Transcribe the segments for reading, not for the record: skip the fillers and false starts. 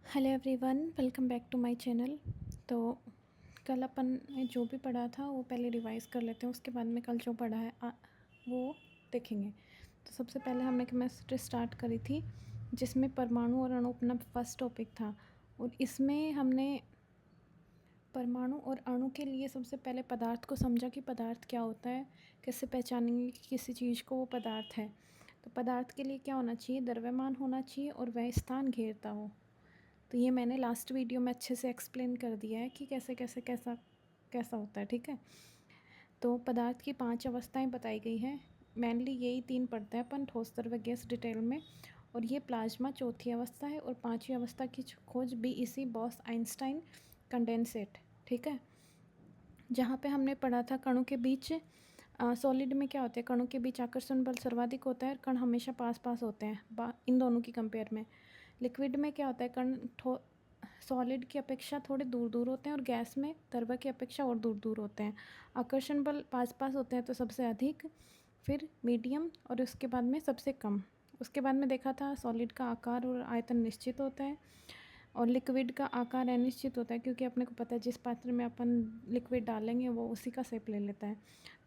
Hello everyone, welcome back to my channel. तो कल अपन ने जो भी पढ़ा था वो पहले रिवाइज कर लेते हैं, उसके बाद में कल जो पढ़ा है वो देखेंगे। तो सबसे पहले हमने केमिस्ट्री स्टार्ट करी थी, जिसमें परमाणु और अणु अपना फर्स्ट टॉपिक था। और इसमें हमने परमाणु और अणु के लिए सबसे पहले पदार्थ को समझा कि पदार्थ क्या होता है, कैसे पहचानेंगे कि किसी चीज़ को वो पदार्थ है। तो पदार्थ के लिए क्या होना चाहिए, द्रव्यमान होना चाहिए और वह स्थान घेरता हो। तो ये मैंने लास्ट वीडियो में अच्छे से एक्सप्लेन कर दिया है कि कैसे कैसे कैसा कैसा होता है। ठीक है, तो पदार्थ की 5 अवस्थाएं बताई गई हैं। मेनली यही 3 पढ़ते हैं अपन, ठोस द्रव्य गैस डिटेल में। और ये प्लाज्मा चौथी अवस्था है और 5वीं अवस्था की खोज BEC बॉस आइंस्टाइन कंडेंसेट। ठीक है, जहाँ पे हमने पढ़ा था कणों के बीच सॉलिड में क्या होता है, कणों के बीच आकर्षण बल सर्वाधिक होता है और कण हमेशा पास पास होते हैं इन दोनों की कंपेयर में। लिक्विड में क्या होता है, कण सॉलिड की अपेक्षा थोड़े दूर दूर होते हैं और गैस में द्रव्य की अपेक्षा और दूर दूर होते हैं। आकर्षण बल पास पास होते हैं तो सबसे अधिक, फिर मीडियम और उसके बाद में सबसे कम। उसके बाद में देखा था सॉलिड का आकार और आयतन निश्चित होता है और लिक्विड का आकार अनिश्चित होता है, क्योंकि अपने को पता है जिस पात्र में अपन लिक्विड डालेंगे वो उसी का शेप ले लेता है।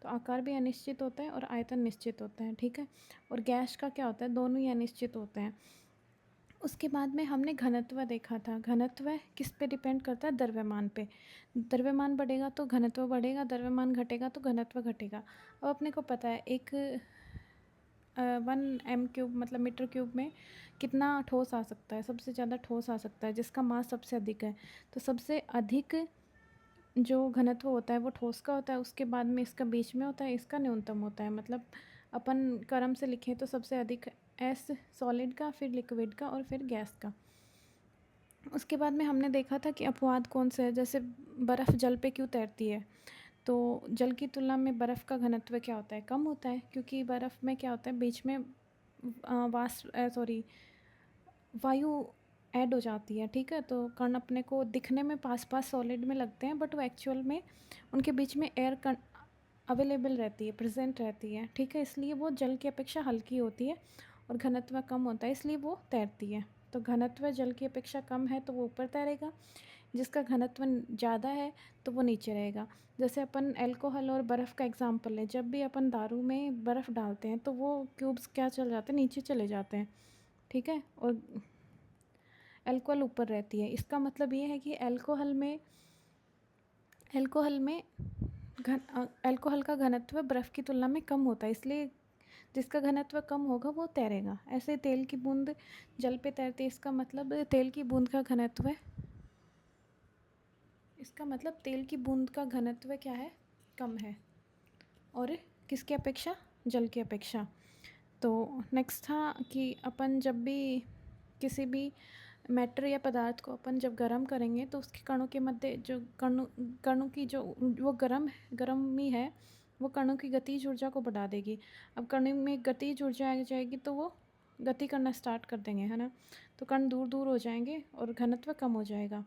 तो आकार भी अनिश्चित होता है और आयतन निश्चित होता है। ठीक है, और गैस का क्या होता है, दोनों ही अनिश्चित होते हैं। उसके बाद में हमने घनत्व देखा था। घनत्व किस पे डिपेंड करता है, द्रव्यमान पे। द्रव्यमान बढ़ेगा तो घनत्व बढ़ेगा, द्रव्यमान घटेगा तो घनत्व घटेगा। अब अपने को पता है एक 1 m³ मतलब मीटर क्यूब में कितना ठोस आ सकता है, सबसे ज़्यादा ठोस आ सकता है जिसका मास सबसे अधिक है। तो सबसे अधिक जो घनत्व होता है वो ठोस का होता है, उसके बाद में इसका बीच में होता है, इसका न्यूनतम होता है। मतलब अपन क्रम से लिखें तो सबसे अधिक S सॉलिड का, फिर लिक्विड का और फिर गैस का। उसके बाद में हमने देखा था कि अपवाद कौन से है, जैसे बर्फ़ जल पे क्यों तैरती है। तो जल की तुलना में बर्फ़ का घनत्व क्या होता है, कम होता है, क्योंकि बर्फ़ में क्या होता है, बीच में वायु ऐड हो जाती है। ठीक है, तो कण अपने को दिखने में पास पास सॉलिड में लगते हैं, बट वो एक्चुअल में उनके बीच में एयर अवेलेबल रहती है, प्रेजेंट रहती है। ठीक है, इसलिए वो जल की अपेक्षा हल्की होती है और घनत्व कम होता है, इसलिए वो तैरती है। तो घनत्व जल की अपेक्षा कम है तो वो ऊपर तैरेगा, जिसका घनत्व ज़्यादा है तो वो नीचे रहेगा। जैसे अपन अल्कोहल और बर्फ़ का एग्जांपल है, जब भी अपन दारू में बर्फ़ डालते हैं तो वो क्यूब्स क्या चल जाते हैं, नीचे चले जाते हैं। ठीक है, और अल्कोहल ऊपर रहती है। इसका मतलब ये है कि अल्कोहल में अल्कोहल का घनत्व बर्फ़ की तुलना में कम होता है, इसलिए जिसका घनत्व कम होगा वो तैरेगा। ऐसे तेल की बूंद जल पे तैरती है, तेल की बूंद का घनत्व इसका मतलब तेल की बूंद का घनत्व क्या है, कम है। और किसकी अपेक्षा, जल की अपेक्षा। तो नेक्स्ट था कि अपन जब भी किसी भी मैटर या पदार्थ को अपन जब गर्म करेंगे तो उसके कणों के मध्य जो कणों की जो वो गर्मी है, वो कणों की गतिज ऊर्जा को बढ़ा देगी। अब कणों में गतिज ऊर्जा आ जाएगी तो वो गति करना स्टार्ट कर देंगे, है ना। तो कण दूर दूर हो जाएंगे और घनत्व कम हो जाएगा,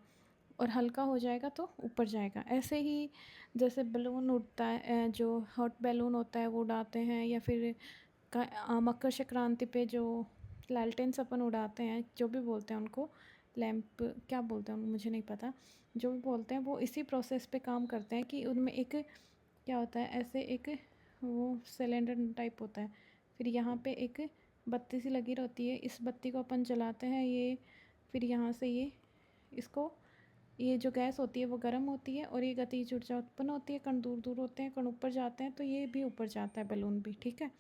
और हल्का हो जाएगा तो ऊपर जाएगा। ऐसे ही जैसे बलून उड़ता है, जो हॉट बैलून होता है वो उड़ाते हैं, या फिर मकर संक्रांति पे जो लालटेन्स अपन उड़ाते हैं, जो भी बोलते हैं उनको, लैंप क्या बोलते हैं उनको मुझे नहीं पता, जो भी बोलते हैं वो इसी प्रोसेस पे काम करते हैं कि उनमें एक क्या होता है, ऐसे एक वो सिलेंडर टाइप होता है, फिर यहाँ पे एक बत्ती सी लगी रहती है, इस बत्ती को अपन जलाते हैं, ये फिर यहाँ से ये जो गैस होती है वो गर्म होती है और ये गतिज ऊर्जा उत्पन्न होती है, कण दूर दूर होते हैं, कण ऊपर जाते हैं, तो ये भी ऊपर जाता है, बलून भी। ठीक है,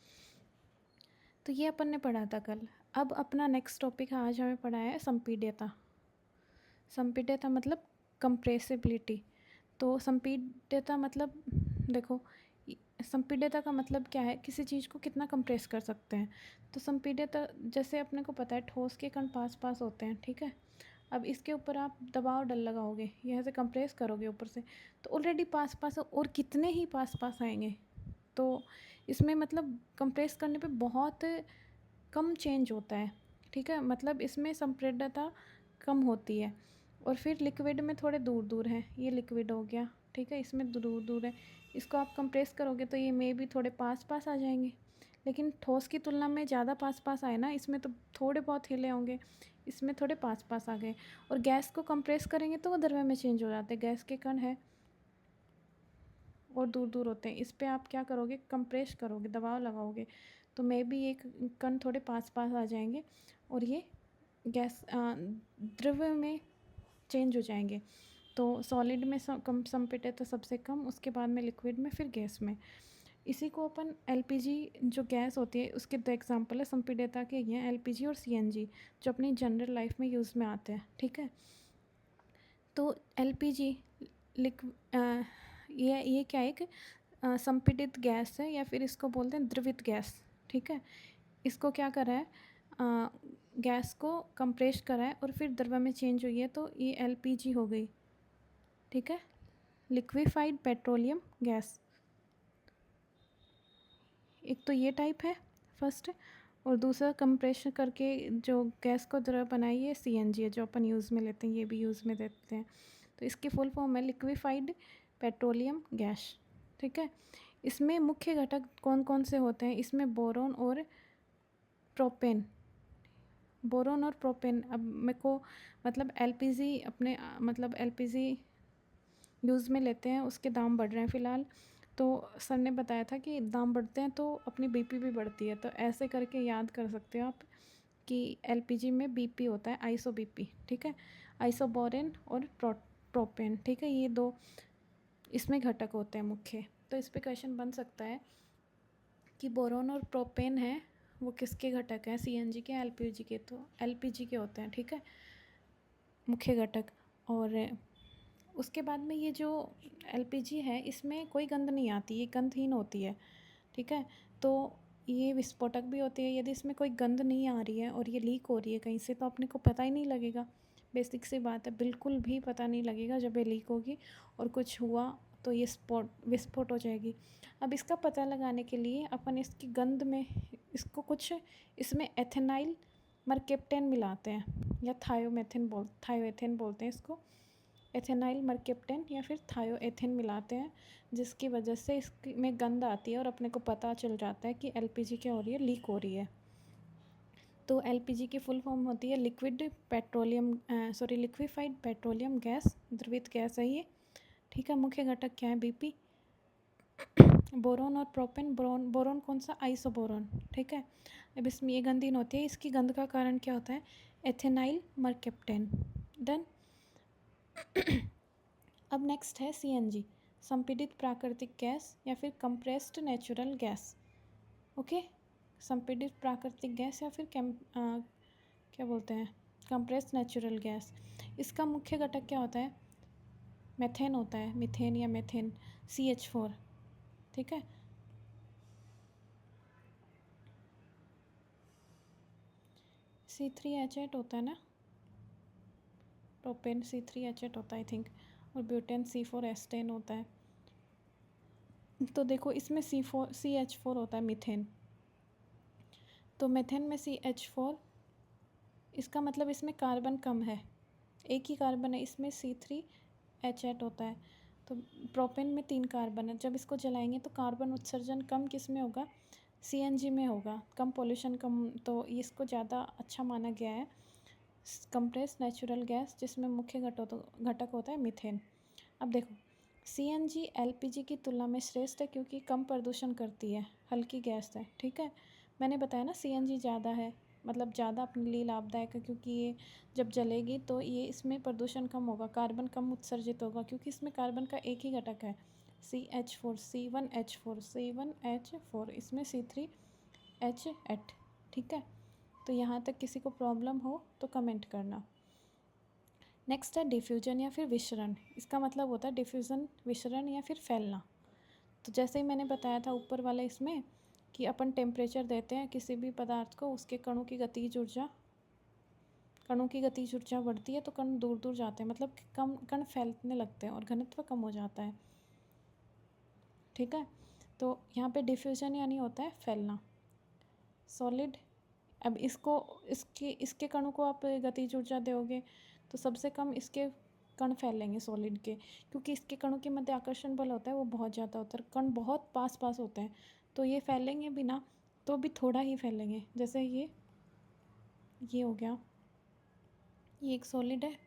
तो ये अपन ने पढ़ा था कल। अब अपना नेक्स्ट टॉपिक है, आज हमें पढ़ा है संपीड्यता। संपीड्यता मतलब कंप्रेसिबिलिटी। तो संपीड्यता मतलब देखो, संपीड्यता का मतलब क्या है, किसी चीज़ को कितना कंप्रेस कर सकते हैं। तो संपीड्यता, जैसे अपने को पता है ठोस के कण पास पास होते हैं। ठीक है, अब इसके ऊपर आप दबाव डल लगाओगे, यहाँ से कंप्रेस करोगे ऊपर से, तो ऑलरेडी पास पास और कितने ही पास पास आएंगे। तो इसमें मतलब कंप्रेस करने पे बहुत कम चेंज होता है। ठीक है, मतलब इसमें संपीड्यता कम होती है। और फिर लिक्विड में थोड़े दूर दूर हैं, ये लिक्विड हो गया। ठीक है, इसमें दूर दूर है, इसको आप कंप्रेस करोगे तो ये में भी थोड़े पास पास आ जाएंगे, लेकिन ठोस की तुलना में ज़्यादा पास पास आए ना, इसमें तो थोड़े बहुत हिले होंगे, इसमें थोड़े पास पास आ गए, और गैस को कंप्रेस करेंगे तो वो द्रव्य में चेंज हो जाते हैं। गैस के कण है और दूर दूर होते हैं, इस पर आप क्या करोगे, कंप्रेस करोगे, दबाव लगाओगे, तो मे भी एक कण थोड़े पास पास आ जाएंगे और ये गैस द्रव्य में चेंज हो जाएंगे। तो सॉलिड में कम संपीड़ित सबसे कम, उसके बाद में लिक्विड में, फिर गैस में। इसी को अपन एलपीजी जो गैस होती है उसके दो एग्जांपल है संपीड़ितता के, ये हैं एलपीजी और सीएनजी, जो अपनी जनरल लाइफ में यूज़ में आते हैं। ठीक है, तो एलपीजी ये क्या एक संपीड़ित गैस है, या फिर इसको बोलते हैं द्रवित गैस। ठीक है, इसको क्या करा है, गैस को कंप्रेस करा है और फिर द्रव्य में चेंज हुई है, तो ये एलपीजी हो गई। ठीक है, लिक्विफाइड पेट्रोलियम गैस। एक तो ये टाइप है फर्स्ट, और दूसरा कंप्रेशन करके जो गैस को द्रव बनाई है सीएनजी है, जो अपन यूज़ में लेते हैं, ये भी यूज़ में लेते हैं। तो इसकी फुल फॉर्म है लिक्विफाइड पेट्रोलियम गैस। ठीक है, इसमें मुख्य घटक कौन कौन से होते हैं, इसमें बोरोन और प्रोपेन। बोरोन और प्रोपेन, अब मेरे को मतलब एलपीजी अपने मतलब एलपीजी यूज़ में लेते हैं, उसके दाम बढ़ रहे हैं फ़िलहाल, तो सर ने बताया था कि दाम बढ़ते हैं तो अपनी बीपी भी बढ़ती है। तो ऐसे करके याद कर सकते हो आप कि एलपीजी में बीपी होता है आइसो बीपी। ठीक है, आइसोबोरेन और प्रोपेन। ठीक है, ये दो इसमें घटक होते हैं मुख्य। तो इस पे क्वेश्चन बन सकता है कि बोरोन और प्रोपेन है वो किसके घटक हैं, सीएनजी के, एलपीजी के। तो एलपीजी के होते हैं। ठीक है, मुख्य घटक। और उसके बाद में ये जो एलपीजी है इसमें कोई गंध नहीं आती, ये गंधहीन होती है। ठीक है, तो ये विस्फोटक भी होती है। यदि इसमें कोई गंध नहीं आ रही है और ये लीक हो रही है कहीं से, तो अपने को पता ही नहीं लगेगा। बेसिक सी बात है, बिल्कुल भी पता नहीं लगेगा जब ये लीक होगी और कुछ हुआ तो ये विस्फोट हो जाएगी। अब इसका पता लगाने के लिए अपन इसकी गंध में इसको कुछ इसमें एथेनाइल मरकेप्टेन मिलाते हैं, या थायोएथेन बोलते हैं इसको। एथेनाइल मरकेप्टेन या फिर थायोएथेन मिलाते हैं, जिसकी वजह से इसमें गंध आती है और अपने को पता चल जाता है कि एलपीजी क्या हो रही है, लीक हो रही है। तो एलपीजी की फुल फॉर्म होती है लिक्विफाइड पेट्रोलियम गैस, द्रवित गैस है ये। ठीक है, मुख्य घटक क्या है, बीपी, बोरोन और प्रोपेन। बोरोन कौन सा, आइसोबोरोन। ठीक है, अब इसमें ये गंधहीन होती है, इसकी गंध का कारण क्या होता है, एथेनाइल मरकेप्टेन। देन अब नेक्स्ट है सीएनजी, संपीड़ित प्राकृतिक गैस या फिर कंप्रेस्ड नेचुरल गैस। ओके, संपीड़ित प्राकृतिक गैस या फिर क्या बोलते हैं, कंप्रेस्ड नेचुरल गैस। इसका मुख्य घटक क्या होता है, मेथेन होता है, मीथेन या मेथेन, CH4। ठीक है, C3H8 होता है ना, प्रोपेन C3H8 होता है आई थिंक, और ब्यूटेन C4 एस्टेन होता है। तो देखो इसमें CH4 होता है, मीथेन। तो मेथेन में CH4, इसका मतलब इसमें कार्बन कम है, एक ही कार्बन है, इसमें C3H8 होता है। तो प्रोपेन में 3 कार्बन है, जब इसको जलाएंगे तो कार्बन उत्सर्जन कम किस में होगा, CNG में होगा, कम पोल्यूशन कम, तो इसको ज़्यादा अच्छा माना गया है कंप्रेस्ड नेचुरल गैस, जिसमें मुख्य घटक होता है मीथेन। अब देखो CNG LPG की तुलना में श्रेष्ठ है क्योंकि कम प्रदूषण करती है, हल्की गैस है। ठीक है, मैंने बताया ना CNG ज़्यादा है, मतलब ज़्यादा अपने लिए लाभदायक है, क्योंकि ये जब जलेगी तो ये इसमें प्रदूषण कम होगा, कार्बन कम उत्सर्जित होगा, क्योंकि इसमें कार्बन का एक ही घटक है CH4, C1H4, इसमें C3H8। ठीक है, तो यहाँ तक किसी को प्रॉब्लम हो तो कमेंट करना। नेक्स्ट है डिफ्यूजन या फिर विसरण। इसका मतलब होता है डिफ्यूज़न, विसरण या फिर फैलना। तो जैसे ही मैंने बताया था ऊपर वाले इसमें कि अपन टेम्परेचर देते हैं किसी भी पदार्थ को, उसके कणों की गतिज ऊर्जा बढ़ती है तो कण दूर दूर जाते हैं, मतलब कण फैलने लगते हैं और घनत्व कम हो जाता है। ठीक है, तो यहाँ पे डिफ्यूजन यानी होता है फैलना। सॉलिड, अब इसके कणों को आप गतिज ऊर्जा दोगे तो सबसे कम इसके कण फैलेंगे सॉलिड के, क्योंकि इसके कणों के मध्य आकर्षण बल होता है वो बहुत ज़्यादा होता है, कण बहुत पास पास होते हैं, तो ये फैलेंगे भी ना तो भी थोड़ा ही फैलेंगे। जैसे ये हो गया, ये एक सॉलिड है,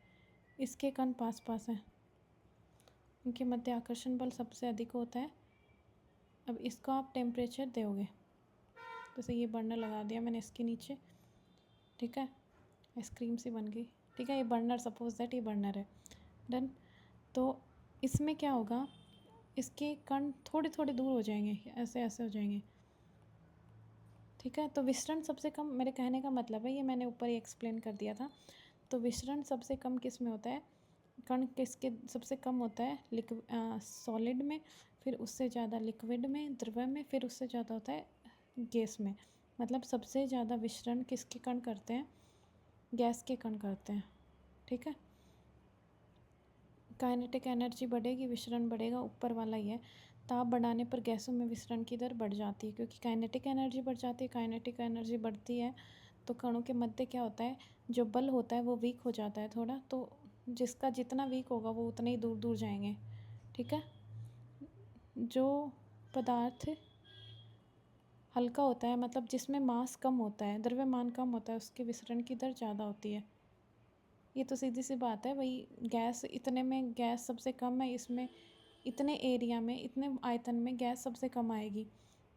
इसके कण पास पास हैं, इनके मध्य आकर्षण बल सबसे अधिक होता है। अब इसको आप टेम्परेचर दोगे, जैसे ये बर्नर लगा दिया मैंने इसके नीचे, ठीक है, आइसक्रीम सी बन गई, ठीक है, ये बर्नर, सपोज दैट ये बर्नर है, डन। तो इसमें क्या होगा, इसके कण थोड़े थोड़े दूर हो जाएंगे, ऐसे ऐसे हो जाएंगे, ठीक है। तो विसरण सबसे कम, मेरे कहने का मतलब है, ये मैंने ऊपर ही एक्सप्लेन कर दिया था। तो विसरण सबसे कम किस में होता है, कण किसके सबसे कम होता है, सॉलिड में, फिर उससे ज़्यादा लिक्विड में, द्रव में, फिर उससे ज़्यादा होता है गैस में। मतलब सबसे ज़्यादा विसरण किसके कण करते हैं, गैस के कण करते हैं, ठीक है। काइनेटिक एनर्जी बढ़ेगी, विसरण बढ़ेगा, ऊपर वाला ही है। ताप बढ़ाने पर गैसों में विसरण की दर बढ़ जाती है, क्योंकि काइनेटिक एनर्जी बढ़ जाती है। काइनेटिक एनर्जी बढ़ती है तो कणों के मध्य क्या होता है, जो बल होता है वो वीक हो जाता है थोड़ा, तो जिसका जितना वीक होगा वो उतने ही दूर दूर जाएंगे, ठीक है। जो पदार्थ हल्का होता है, मतलब जिसमें मास कम होता है, द्रव्यमान कम होता है, उसके विसरण की दर ज़्यादा होती है। ये तो सीधी सी बात है भाई, गैस इतने में गैस सबसे कम है, इसमें इतने एरिया में, इतने आयतन में गैस सबसे कम आएगी,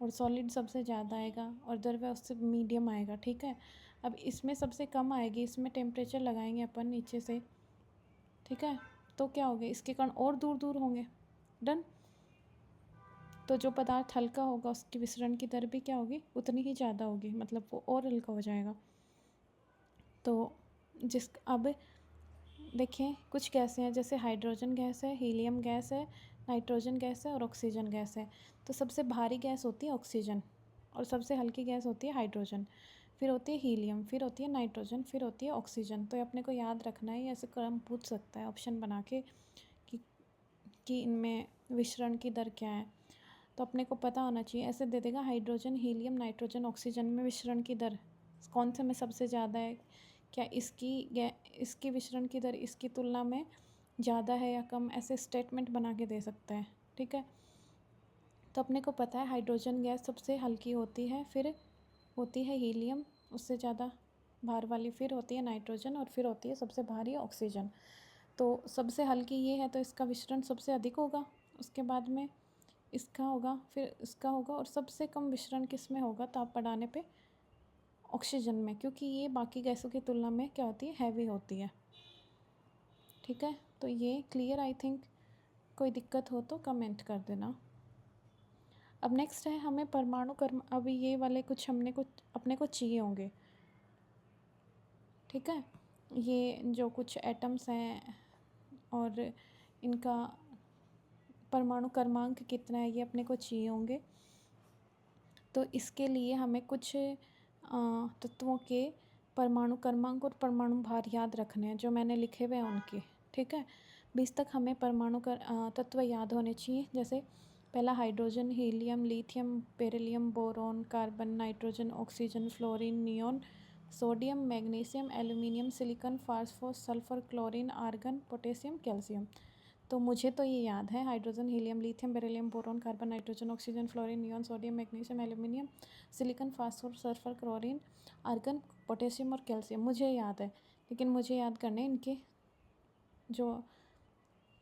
और सॉलिड सबसे ज़्यादा आएगा, और द्रव्य उससे मीडियम आएगा, ठीक है। अब इसमें सबसे कम आएगी, इसमें टेम्परेचर लगाएंगे अपन नीचे से, ठीक है। तो क्या होगा, इसके कण और दूर दूर होंगे, डन। तो जो पदार्थ हल्का होगा उसकी विसरण की दर भी क्या होगी, उतनी ही ज़्यादा होगी, मतलब वो और हल्का हो जाएगा। तो अब देखिए, कुछ गैसें हैं, जैसे हाइड्रोजन गैस है, हीलियम गैस है, नाइट्रोजन गैस है और ऑक्सीजन गैस है। तो सबसे भारी गैस होती है ऑक्सीजन, और सबसे हल्की गैस होती है हाइड्रोजन, फिर होती है हीलियम, फिर होती है नाइट्रोजन, फिर होती है ऑक्सीजन। तो ये अपने को याद रखना है, ऐसे क्रम पूछ सकता है ऑप्शन बना के कि इनमें विसरण की दर क्या है, तो अपने को पता होना चाहिए। ऐसे दे देगा, हाइड्रोजन, हीलियम, नाइट्रोजन, ऑक्सीजन में विसरण की दर कौन से में सबसे ज़्यादा है, क्या इसकी विसरण की दर इसकी तुलना में ज़्यादा है या कम, ऐसे स्टेटमेंट बना के दे सकता है, ठीक है। तो अपने को पता है हाइड्रोजन गैस सबसे हल्की होती है, फिर होती है हीलियम उससे ज़्यादा भार वाली, फिर होती है नाइट्रोजन, और फिर होती है सबसे भारी ऑक्सीजन। तो सबसे हल्की ये है, तो इसका विसरण सबसे अधिक होगा, उसके बाद में इसका होगा, फिर इसका होगा, और सबसे कम विसरण किस में होगा ताप बढ़ाने पे, ऑक्सीजन में, क्योंकि ये बाकी गैसों की तुलना में क्या होती है, हैवी होती है, ठीक है। तो ये क्लियर, आई थिंक। कोई दिक्कत हो तो कमेंट कर देना। अब नेक्स्ट है हमें परमाणु कर्म, अभी ये वाले कुछ अपने को चाहिए होंगे, ठीक है। ये जो कुछ एटम्स हैं और इनका परमाणु क्रमांक कितना है, ये अपने को चाहिए होंगे। तो इसके लिए हमें कुछ तत्वों के परमाणु क्रमांक और परमाणु भार याद रखने हैं, जो मैंने लिखे हुए हैं उनके, ठीक है। 20 तक हमें तत्व याद होने चाहिए, जैसे पहला hydrogen, helium, lithium, beryllium, boron, carbon, nitrogen, oxygen, fluorine, neon, sodium, magnesium, aluminium, silicon, phosphorus, sulphur, chlorine, argon, potassium, calcium. तो मुझे तो ये याद है, hydrogen, helium, lithium, beryllium, boron, carbon, nitrogen, oxygen, fluorine, neon, sodium, magnesium, aluminium, silicon, phosphorus, sulphur, chlorine, argon, potassium और calcium मुझे याद है। लेकिन मुझे याद करने इनके जो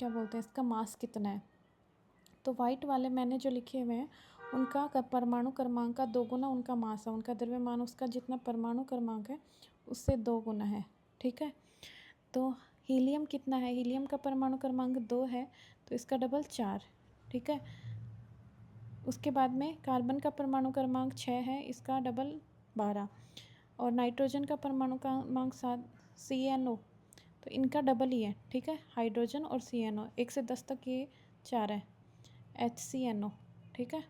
क्या बोलते हैं, इसका मास कितना है। तो वाइट वाले मैंने जो लिखे हुए हैं उनका परमाणु क्रमांक का 2 गुना उनका मास है, उनका द्रव्यमान उसका जितना परमाणु क्रमांक है उससे 2 गुना है, ठीक है। तो हीलियम कितना है, हीलियम का परमाणु क्रमांक 2 है, तो इसका डबल 4, ठीक है। उसके बाद में कार्बन का परमाणु क्रमांक 6 है, इसका डबल 12, और नाइट्रोजन का परमाणु क्रमांक 7, CnO, तो इनका डबल ही है, ठीक है। हाइड्रोजन और CnO 1 से 10 तक ये 4 है, HCnO, ठीक है।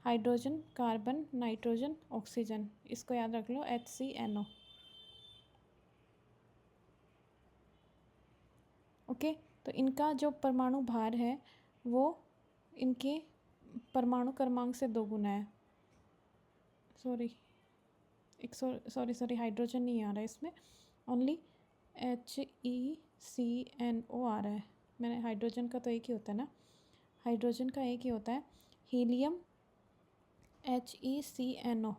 हाइड्रोजन, कार्बन, नाइट्रोजन, ऑक्सीजन, इसको याद रख लो, HCnO, ओके। तो इनका जो परमाणु भार है वो इनके परमाणु क्रमांक से 2 गुना है। सॉरी हाइड्रोजन नहीं आ रहा है इसमें, ओनली HECnO आ रहा है। मैंने हाइड्रोजन का तो एक ही होता है ना, हाइड्रोजन का एक ही होता है, हीलियम HECnO,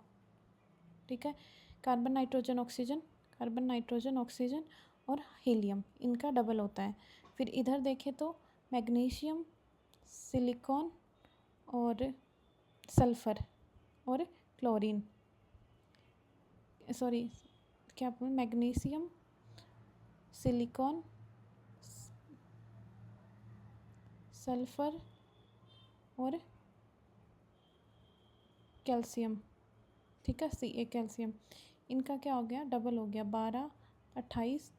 ठीक है। Carbon, nitrogen, oxygen, carbon, nitrogen, oxygen और हीलियम, इनका डबल होता है। फिर इधर देखें तो मैग्नीशियम, सिलिकॉन और सल्फ़र और क्लोरीन, सॉरी क्या बोल, मैग्नीशियम, सिलिकॉन, सल्फ़र और कैल्शियम, ठीक है, Ca कैल्शियम, इनका क्या हो गया, डबल हो गया, 12, 28,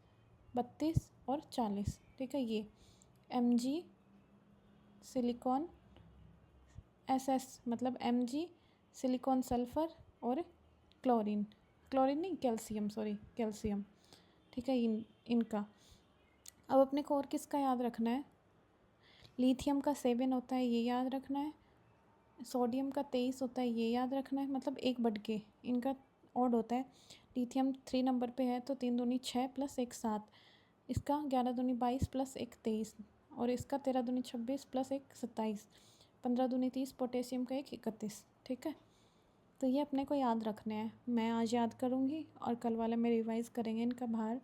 32 और 40, ठीक है। ये Mg, सिलिकॉन, Ss मतलब Mg, सिलिकॉन, सल्फ़र और क्लोरीन, क्लोरीन नहीं कैल्शियम, सॉरी कैल्शियम, ठीक है। इनका अब अपने को और किसका याद रखना है, लिथियम का 7 होता है, ये याद रखना है। सोडियम का 23 होता है, ये याद रखना है, मतलब एक बढ़ के इनका ऑड होता है। लिथियम 3 नंबर पे है तो 3 दूनी 6 प्लस 1 7, इसका 11 दूनी 22 प्लस 1 23, और इसका 13 दूनी 26 प्लस 1 27, 15 दूनी 30, पोटेशियम का 1 31, ठीक है। तो ये अपने को याद रखने हैं, मैं आज याद करूँगी और कल वाले में रिवाइज़ करेंगे इनका बाहर।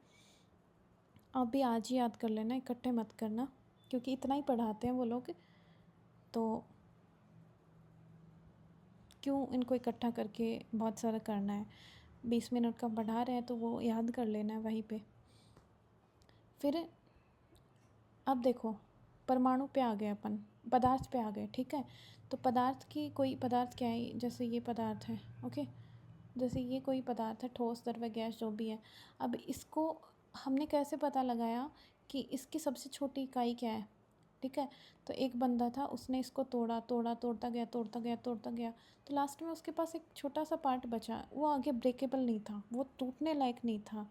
आप भी आज ही याद कर लेना, इकट्ठे मत करना, क्योंकि इतना ही पढ़ाते हैं वो लोग, तो क्यों इनको इकट्ठा करके बहुत सारा करना है। 20 मिनट का पढ़ा रहे हैं तो वो याद कर लेना है वहीं पे। फिर अब देखो परमाणु पे आ गए अपन, पदार्थ पे आ गए, ठीक है। तो पदार्थ की कोई पदार्थ क्या है, जैसे ये पदार्थ है, ओके, जैसे ये कोई पदार्थ है, ठोस, द्रव्य, गैस, जो भी है। अब इसको हमने कैसे पता लगाया कि इसकी सबसे छोटी इकाई क्या है, ठीक है। तो एक बंदा था, उसने इसको तोड़ा, तोड़ता गया, तोड़ता गया, तो लास्ट में उसके पास एक छोटा सा पार्ट बचा, वो आगे ब्रेकेबल नहीं था, वो टूटने लायक नहीं था।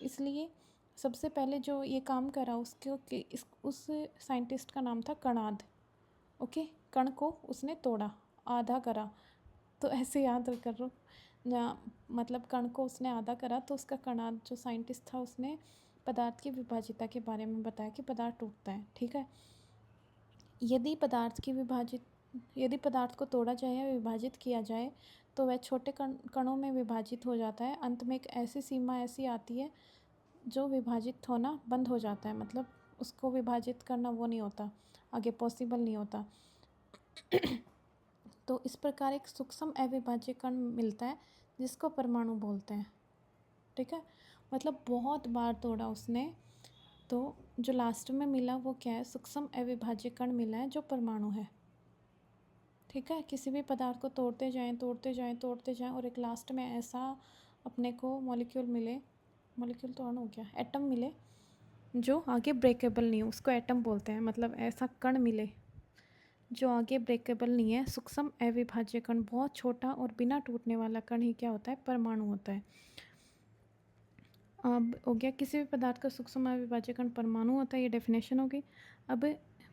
इसलिए सबसे पहले जो ये काम करा उसके उस साइंटिस्ट का नाम था कणाद, ओके। कण को उसने तोड़ा, आधा करा, तो ऐसे याद करो मतलब कण को उसने आधा करा, तो उसका कणाद जो साइंटिस्ट था उसने पदार्थ की विभाजिता के बारे में बताया कि पदार्थ टूटता है, ठीक है। यदि पदार्थ को तोड़ा जाए या विभाजित किया जाए तो वह छोटे कणों में विभाजित हो जाता है। अंत में एक ऐसी सीमा ऐसी आती है जो विभाजित होना बंद हो जाता है, मतलब उसको विभाजित करना वो नहीं होता, आगे पॉसिबल नहीं होता। तो इस प्रकार एक सूक्ष्म अविभाज्य कण मिलता है जिसको परमाणु बोलते हैं, ठीक है। मतलब बहुत बार तोड़ा उसने, तो जो लास्ट में मिला वो क्या है, सूक्ष्म अविभाज्य कण मिला है जो परमाणु है, ठीक है। किसी भी पदार्थ को तोड़ते जाएं और एक लास्ट में ऐसा अपने को मॉलिक्यूल मिले, मॉलिक्यूल तो हो गया, एटम मिले जो आगे ब्रेकेबल नहीं हो, उसको एटम बोलते हैं। मतलब ऐसा कण मिले जो आगे ब्रेकेबल नहीं है, सूक्ष्म अविभाज्य कण, बहुत छोटा और बिना टूटने वाला कण ही क्या होता है, परमाणु होता है। अब हो गया किसी भी पदार्थ का सूक्ष्म अविभाज्य कण परमाणु होता है, ये डेफिनेशन होगी। अब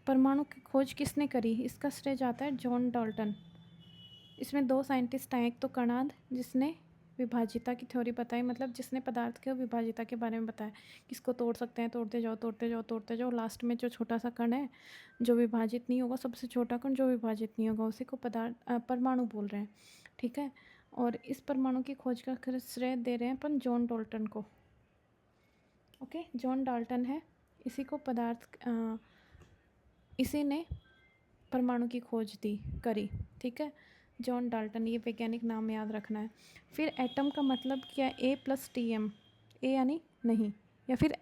परमाणु की खोज किसने करी, इसका श्रेय जाता है जॉन डाल्टन। इसमें 2 साइंटिस्ट आए, एक तो कणाद जिसने विभाजिता की थ्योरी बताई, मतलब जिसने पदार्थ के विभाजिता के बारे में बताया, किसको तोड़ सकते हैं, तोड़ते जाओ, लास्ट में जो छोटा सा कण है जो विभाजित नहीं होगा, सबसे छोटा कण जो विभाजित नहीं होगा, उसी को परमाणु बोल रहे हैं, ठीक है। और इस परमाणु की खोज का श्रेय दे रहे हैं अपन जॉन डाल्टन को, ओके। जॉन डाल्टन है, इसी ने परमाणु की खोज करी, ठीक है। जॉन डाल्टन, ये वैज्ञानिक नाम याद रखना है। फिर एटम का मतलब क्या, A+Tm, ए यानी नहीं या फिर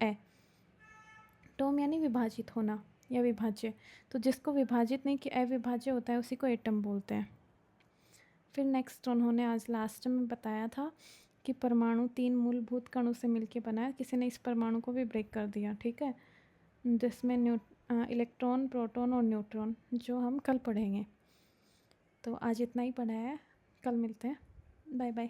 टोम यानी विभाजित होना या विभाज्य, तो जिसको विभाजित नहीं किया अविभाज्य होता है उसी को एटम बोलते हैं। फिर नेक्स्ट उन्होंने आज लास्ट में बताया था कि परमाणु 3 मूलभूत कणों से मिलकर बना है, किसी ने इस परमाणु को भी ब्रेक कर दिया, ठीक है, जिसमें इलेक्ट्रॉन, प्रोटॉन और न्यूट्रॉन, जो हम कल पढ़ेंगे। तो आज इतना ही पढ़ाया है, कल मिलते हैं, बाय बाय।